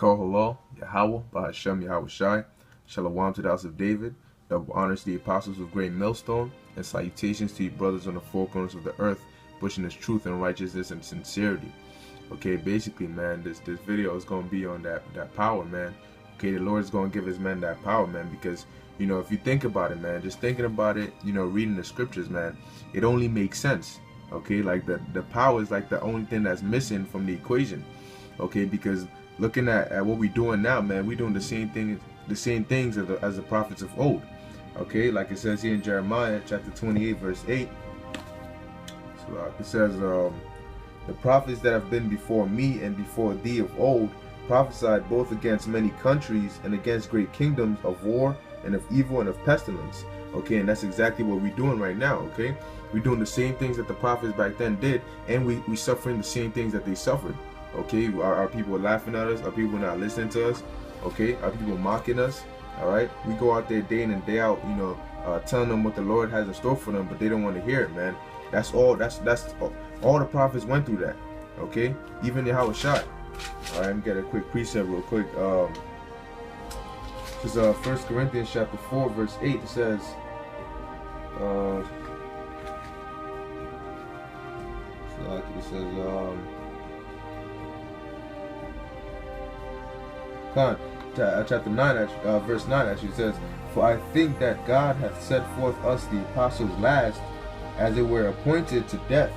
Baqar Halal, Yahweh, Bahashem Yahweh Shai, Shalom to the house of David, double honors to the apostles of great millstone, and salutations to you brothers on the four corners of the earth, pushing this truth and righteousness and sincerity. Okay, basically, man, this video is going to be on that power, man. Okay, the Lord is going to give his men that power, man, because, you know, if you think about it, man, just thinking about it, you know, reading the scriptures, man, it only makes sense. Okay, like the power is like the only thing that's missing from the equation. Okay, because looking at what we're doing now, man, we're doing the same things as the prophets of old. Okay, like it says here in Jeremiah chapter 28 verse 8. So it says, the prophets that have been before me and before thee of old prophesied both against many countries and against great kingdoms of war and of evil and of pestilence. Okay, and that's exactly what we're doing right now. Okay, we're doing the same things that the prophets back then did, and we suffering the same things that they suffered. Okay, are people laughing at us? Are people not listening to us? Okay, are people mocking us? All right, we go out there day in and day out, you know, telling them what the Lord has in store for them, but they don't want to hear it, man. That's all the prophets went through that. Okay, even Yahweh Shai. All right, let me get a quick precept real quick. This is 1 Corinthians chapter 4 verse 8. It says, chapter 9, verse 9 actually says, for I think that God hath set forth us the apostles last, as it were appointed to death,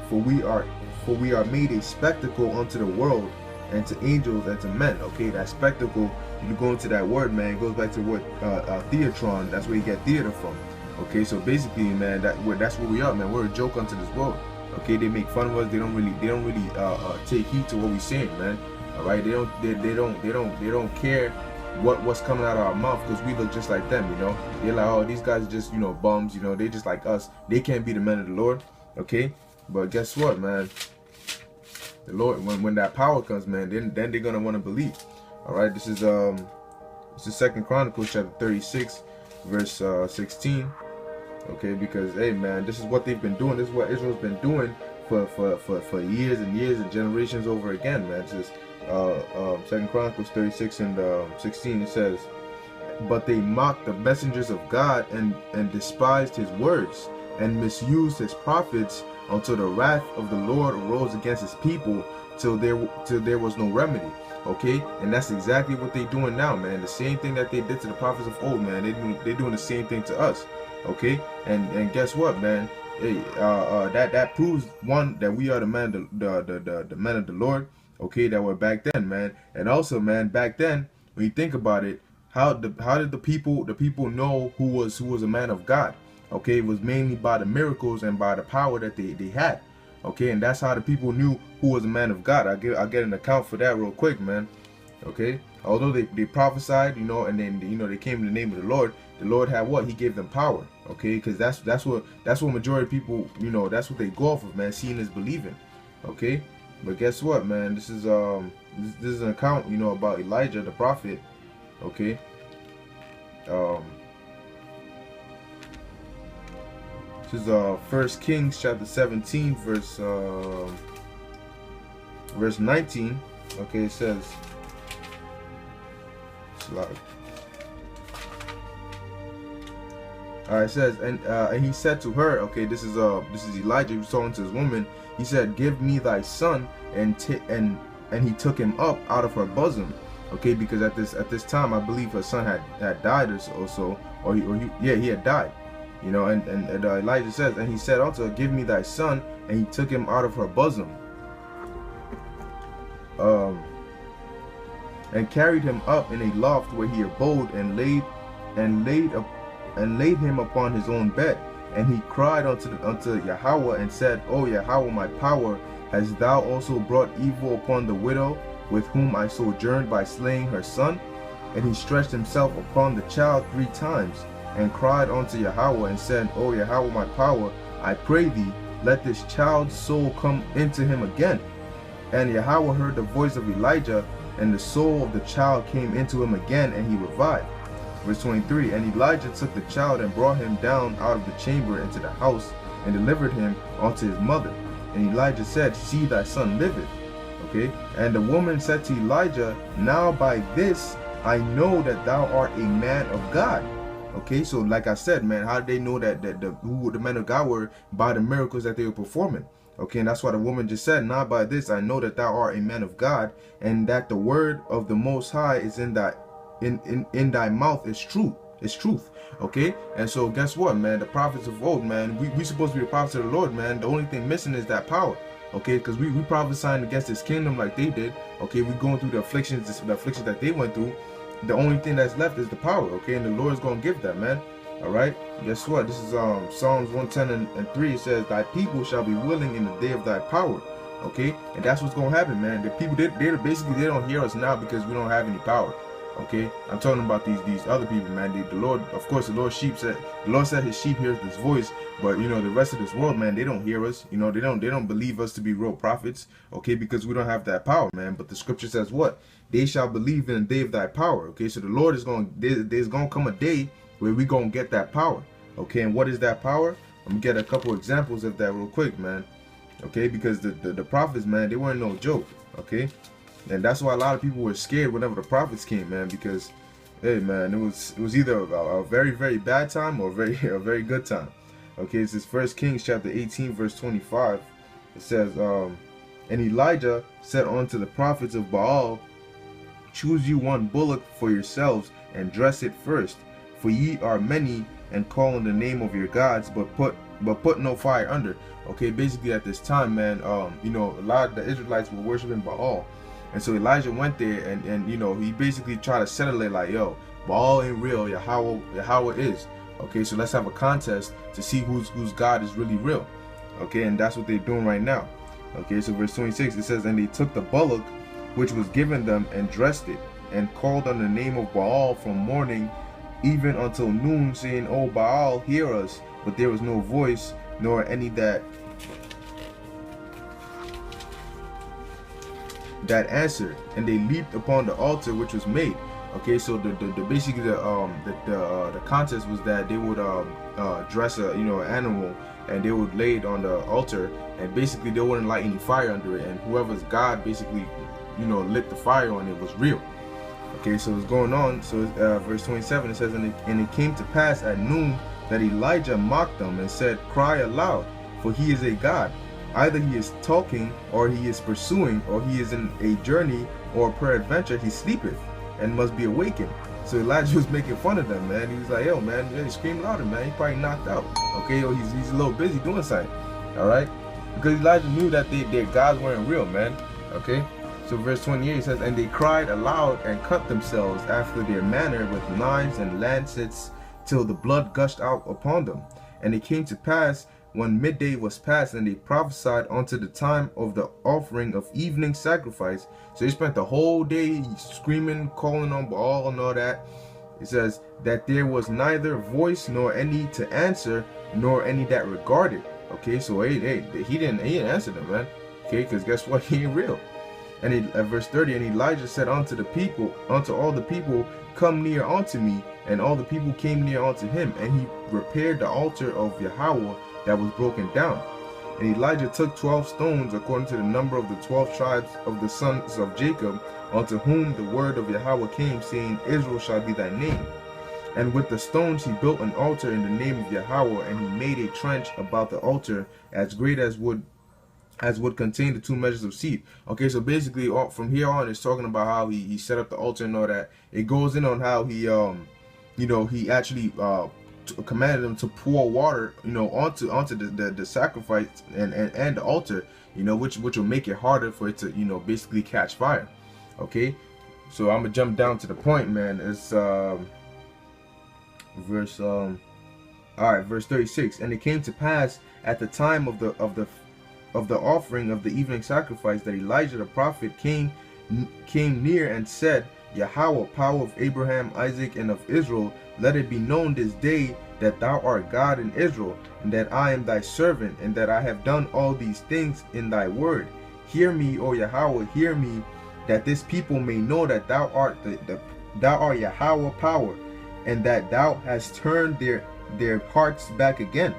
for we are made a spectacle unto the world, and to angels, and to men. Okay, that spectacle, you go into that word, man, it goes back to the word theatron. That's where you get theater from. Okay, so basically, man, that's what we are, man. We're a joke unto this world. Okay, they make fun of us. They don't really take heed to what we're saying, man. All right, they don't care what's coming out of our mouth, because we look just like them, you know. They're like, oh, these guys are just, you know, bums, you know, they just like us. They can't be the men of the Lord. Okay, but guess what, man? The Lord, when that power comes, man, then they're gonna want to believe. All right, this is 2 Chronicles chapter 36 verse 16. Okay, because hey, man, this is what they've been doing. This is what Israel's been doing for years and years and generations over again, man. It's just 2 Chronicles 36 and 16. It says, but they mocked the messengers of God and despised his words and misused his prophets, until the wrath of the Lord arose against his people, till there was no remedy. Okay, and that's exactly what they're doing now, man. The same thing that they did to the prophets of old, man. They're doing the same thing to us. Okay, and guess what, man? Hey, that proves, one, that we are the men of the Lord. Okay, that were back then, man. And also, man, back then, when you think about it, how did the people know who was a man of God? Okay, it was mainly by the miracles and by the power that they had. Okay, and that's how the people knew who was a man of God. I'll get an account for that real quick, man. Okay, although they prophesied, you know, and then, you know, they came in the name of the Lord had what? He gave them power. Okay, because that's what majority of people, you know, that's what they go off of, man. Seeing is believing. Okay, but guess what, man? This is an account, you know, about Elijah the prophet. Okay, this is 1 Kings chapter 17 verse 19. Okay, it says, it says, and he said to her, okay, this is Elijah who's talking to his woman. He said, give me thy son, and he took him up out of her bosom. Okay, because at this time, I believe her son had died or he had died. You know, and Elijah says, and he said also, give me thy son, and he took him out of her bosom, and carried him up in a loft where he abode, and laid him upon his own bed. And he cried unto Yahweh, and said, O Yahweh, my power, hast thou also brought evil upon the widow with whom I sojourned by slaying her son? And he stretched himself upon the child 3 times, and cried unto Yahweh, and said, O Yahweh, my power, I pray thee, let this child's soul come into him again. And Yahweh heard the voice of Elijah, and the soul of the child came into him again, and he revived. Verse 23, and Elijah took the child and brought him down out of the chamber into the house, and delivered him unto his mother. And Elijah said, see, thy son liveth. Okay, and the woman said to Elijah, now by this I know that thou art a man of God. Okay, so like I said, man, how did they know that who the men of God were? By the miracles that they were performing. Okay, and that's why the woman just said, now by this I know that thou art a man of God, and that the word of the Most High is in thy mouth is truth. It's truth. Okay, and so guess what, man? The prophets of old, man, we supposed to be the prophets of the Lord, man. The only thing missing is that power. Okay, because we prophesying against his kingdom like they did. Okay, we going through the afflictions that they went through. The only thing that's left is the power. Okay, and the Lord is going to give that, man. All right, guess what? This is Psalms 110 and 3. It says, thy people shall be willing in the day of thy power. Okay, and that's what's going to happen, man. The people, they don't hear us now because we don't have any power. Okay, I'm talking about these other people, man. The Lord, of course, the Lord said his sheep hears this voice, but you know, the rest of this world, man, they don't hear us. You know, they don't believe us to be real prophets. Okay, because we don't have that power, man. But the scripture says what? They shall believe in the day of thy power. Okay, so the Lord is there's gonna come a day where we gonna get that power. Okay, and what is that power? I'm gonna get a couple examples of that real quick, man. Okay, because the prophets, man, they weren't no joke. Okay. And that's why a lot of people were scared whenever the prophets came, man, because, hey, man, it was either a very, very bad time or a very good time. Okay, this is 1 Kings chapter 18, verse 25. It says, and Elijah said unto the prophets of Baal, choose you one bullock for yourselves, and dress it first, for ye are many, and call on the name of your gods, but put no fire under. Okay, basically at this time, man, you know, a lot of the Israelites were worshiping Baal. And so Elijah went there and you know, he basically tried to settle it like, yo, Baal ain't real, Yahweh is. Okay, so let's have a contest to see whose God is really real. Okay, and that's what they're doing right now. Okay, so verse 26, it says, and they took the bullock which was given them and dressed it, and called on the name of Baal from morning even until noon, saying, O Baal, hear us. But there was no voice, nor any that answered, and they leaped upon the altar which was made. Okay, so basically the contest was that they would dress an animal, and they would lay it on the altar, and basically they wouldn't light any fire under it, and whoever's God basically lit the fire on it was real. Okay, so it's going on. So verse 27, it says, and it came to pass at noon that Elijah mocked them and said, cry aloud, for he is a god. Either he is talking, or he is pursuing, or he is in a journey, or peradventure he sleepeth, and must be awakened. So Elijah was making fun of them, man. He was like, yo, man, he screamed louder, man. He probably knocked out. Okay, or he's a little busy doing something. All right, because Elijah knew that their gods weren't real, man. Okay, so verse 28 says, and they cried aloud and cut themselves after their manner with knives and lancets, till the blood gushed out upon them. And it came to pass, when midday was past, and they prophesied unto the time of the offering of evening sacrifice. So they spent the whole day screaming, calling on Baal and all that. It says that there was neither voice nor any to answer, nor any that regarded. Okay, so he didn't answer them, man. Okay, because guess what? He ain't real. And at verse 30, and Elijah said unto all the people, come near unto me. And all the people came near unto him, and he repaired the altar of Yahweh that was broken down. And Elijah took 12 stones, according to the number of the 12 tribes of the sons of Jacob, unto whom the word of Yahweh came, saying, Israel shall be thy name. And with the stones he built an altar in the name of Yahweh, and he made a trench about the altar as great as would contain the 2 measures of seed. Okay, so basically from here on, it's talking about how he set up the altar and all that. It goes in on how he he actually commanded them to pour water onto the sacrifice and the altar, which will make it harder for it to basically catch fire. Okay, so I'm gonna jump down to the point, man. It's verse 36. And it came to pass at the time of the offering of the evening sacrifice that Elijah the prophet came near and said, Yahweh, power of Abraham, Isaac, and of Israel, let it be known this day that thou art God in Israel, and that I am thy servant, and that I have done all these things in thy word. Hear me, O Yahweh, hear me, that this people may know that thou art thou art Yahweh power, and that thou hast turned their hearts back again.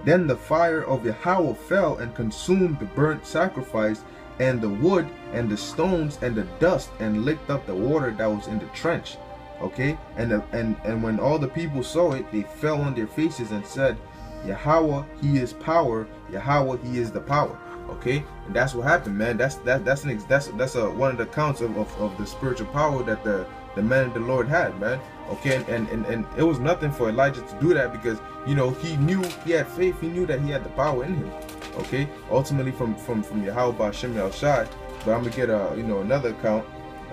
Then the fire of Yahweh fell and consumed the burnt sacrifice and the wood and the stones and the dust, and licked up the water that was in the trench. Okay, and when all the people saw it, they fell on their faces and said, Yahweh, He is power. Yahweh, He is the power. Okay, and that's what happened, man. That's one of the accounts of the spiritual power that the man of the Lord had, man. Okay, and it was nothing for Elijah to do that, because he knew, he had faith, he knew that he had the power in him. Okay, ultimately from Yahweh Ba'Shem Yahushai. But I'm gonna get another account.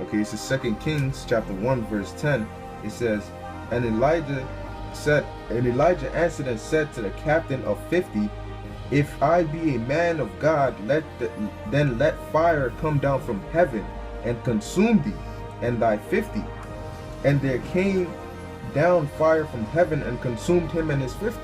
Okay, it's the 2 Kings chapter 1 verse 10. It says, and Elijah answered and said to the captain of 50, if I be a man of God, then let fire come down from heaven and consume thee and thy 50. And there came down fire from heaven and consumed him and his 50.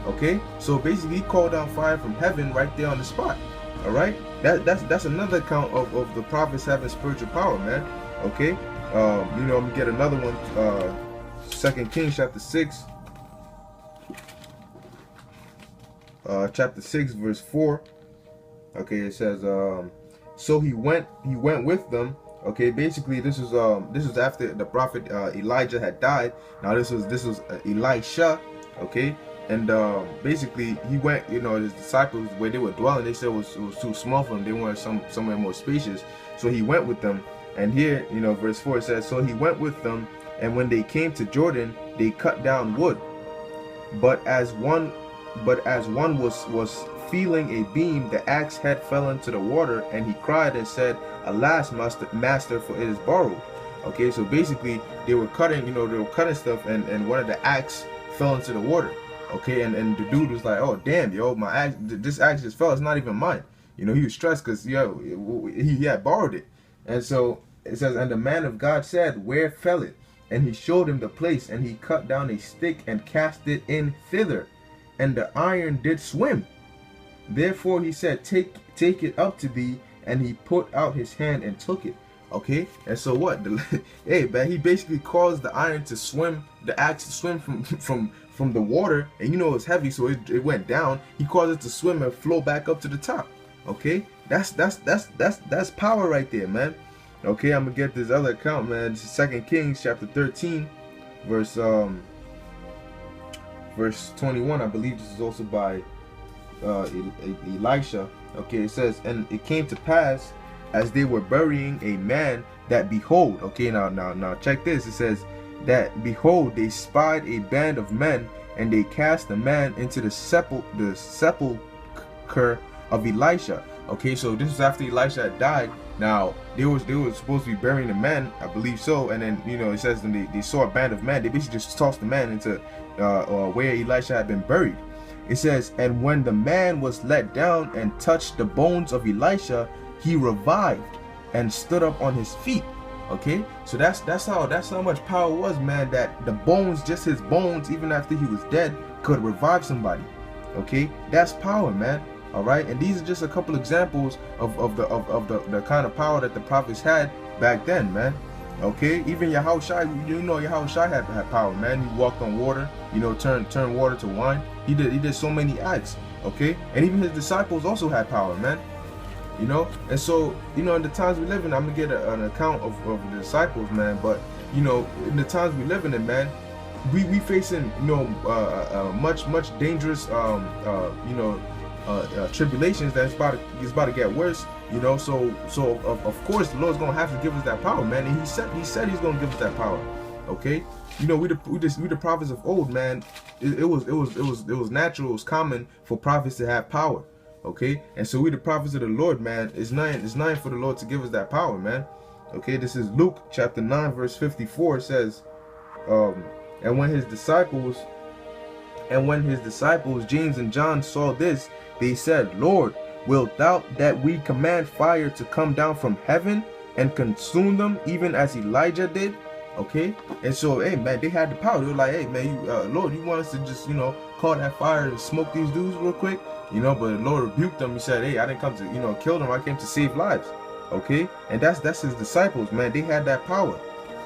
Okay, so basically he called down fire from heaven right there on the spot. All right, that's another account of the prophets having spiritual power, man. Okay, I'm gonna get another one. 2 Kings chapter 6. Chapter 6 verse 4. Okay, it says so he went with them. Okay, basically this was after the prophet Elijah had died. Now this was Elisha. Okay, and basically he went, his disciples, where they were dwelling, they said it was too small for them. They wanted somewhere more spacious, so he went with them. And here, verse 4 says, so he went with them, and when they came to Jordan, they cut down wood. But as one was feeling a beam, the axe head fell into the water, and he cried and said, alas, master, for it is borrowed. Okay, so basically they were cutting, stuff, and one of the axe fell into the water. Okay, and the dude was like, oh damn, yo, my axe, this axe just fell, it's not even mine. He was stressed because he had borrowed it. And so it says, and the man of God said, where fell it? And he showed him the place, and he cut down a stick and cast it in thither, and the iron did swim. Therefore he said, take it up to thee, and he put out his hand and took it. Okay, and so what? Hey man, he basically caused the iron to swim, the axe to swim from the water, and it's heavy, so it went down. He caused it to swim and flow back up to the top. Okay, that's power right there, man. Okay, I'm gonna get this other account, man. This is 2 Kings chapter 13, verse 21. I believe this is also by Elisha. Okay, it says, and it came to pass as they were burying a man that behold, okay, now check this. It says that behold, they spied a band of men, and they cast the man into the sepulchre of Elisha. Okay, so this was after Elisha had died. Now they were supposed to be burying the man, I believe so, and then it says when they saw a band of men, they basically just tossed the man into where Elisha had been buried. It says, and when the man was let down and touched the bones of Elisha, he revived and stood up on his feet. Okay, so that's how much power was, man, that the bones, just his bones, even after he was dead, could revive somebody. Okay, that's power, man. All right, and these are just a couple examples of the kind of power that the prophets had back then, man. Okay, even Yahushai, Yahushai had power, man. He walked on water, turned water to wine. He did so many acts. Okay, and even his disciples also had power, man. And so in the times we live in, I'm gonna get an account of the disciples, man. But in the times we live in, man, we facing much dangerous tribulations that's about to get worse. So of course the Lord's gonna have to give us that power, man. And he said he's gonna give us that power. Okay, we the prophets of old, man. It was natural, it was common for prophets to have power. Okay, and so we the prophets of the Lord, man. It's nine for the Lord to give us that power, man. Okay, this is Luke chapter 9 verse 54. It says, and when his disciples James and John saw this, they said, Lord, wilt thou that we command fire to come down from heaven and consume them, even as Elijah did? Okay, and so, hey man, they had the power. They were like, hey man, Lord, you want us to just call that fire and smoke these dudes real quick? But the Lord rebuked them. He said, hey, I didn't come to kill them, I came to save lives. Okay, and that's his disciples, man. They had that power.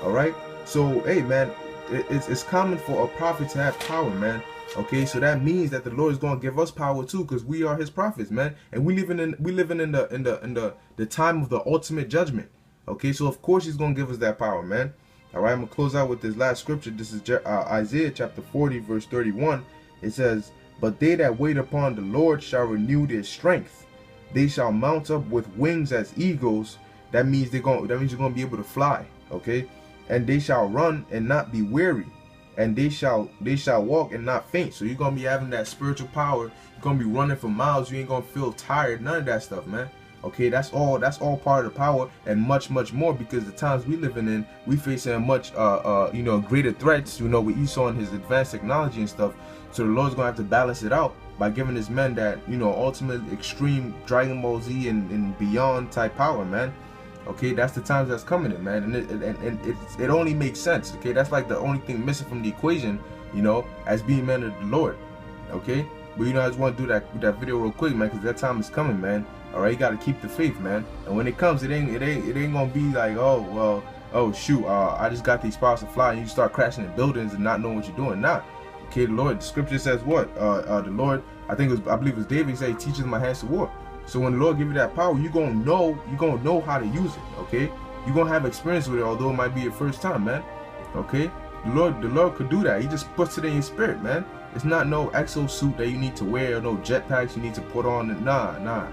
All right, so hey man, it's common for a prophet to have power, man. Okay, so that means that the Lord is going to give us power too, because we are His prophets, man, and we living in the time of the ultimate judgment. Okay, so of course He's going to give us that power, man. All right, I'm gonna close out with this last scripture. This is Isaiah chapter 40, verse 31. It says, "But they that wait upon the Lord shall renew their strength. They shall mount up with wings as eagles." That means you're gonna be able to fly. Okay, and they shall run and not be weary, and they shall walk and not faint. So you're gonna be having that spiritual power. You're gonna be running for miles. You ain't gonna feel tired. None of that stuff, man. Okay, that's all part of the power, and much more, because the times we living in, we facing much greater threats, with Esau and his advanced technology and stuff. So the Lord's gonna have to balance it out by giving His men that ultimate extreme Dragon Ball Z and beyond type power, man. Okay, that's the times that's coming in, man, and it only makes sense. Okay, that's like the only thing missing from the equation, as being men of the Lord. Okay, but I just want to do that video real quick, man, because that time is coming, man. All right, you got to keep the faith, man. And when it comes, it ain't gonna be like, oh shoot, I just got these powers to fly, and you start crashing in buildings and not knowing what you're doing. Nah, okay, the Scripture says what? The Lord, I believe it was David, said He teaches my hands to war. So when the Lord give you that power, you're gonna know how to use it. Okay, you're gonna have experience with it, although it might be your first time, man. Okay, the Lord could do that. He just puts it in your spirit, man. It's not no exosuit that you need to wear, or no jetpacks you need to put on. Nah.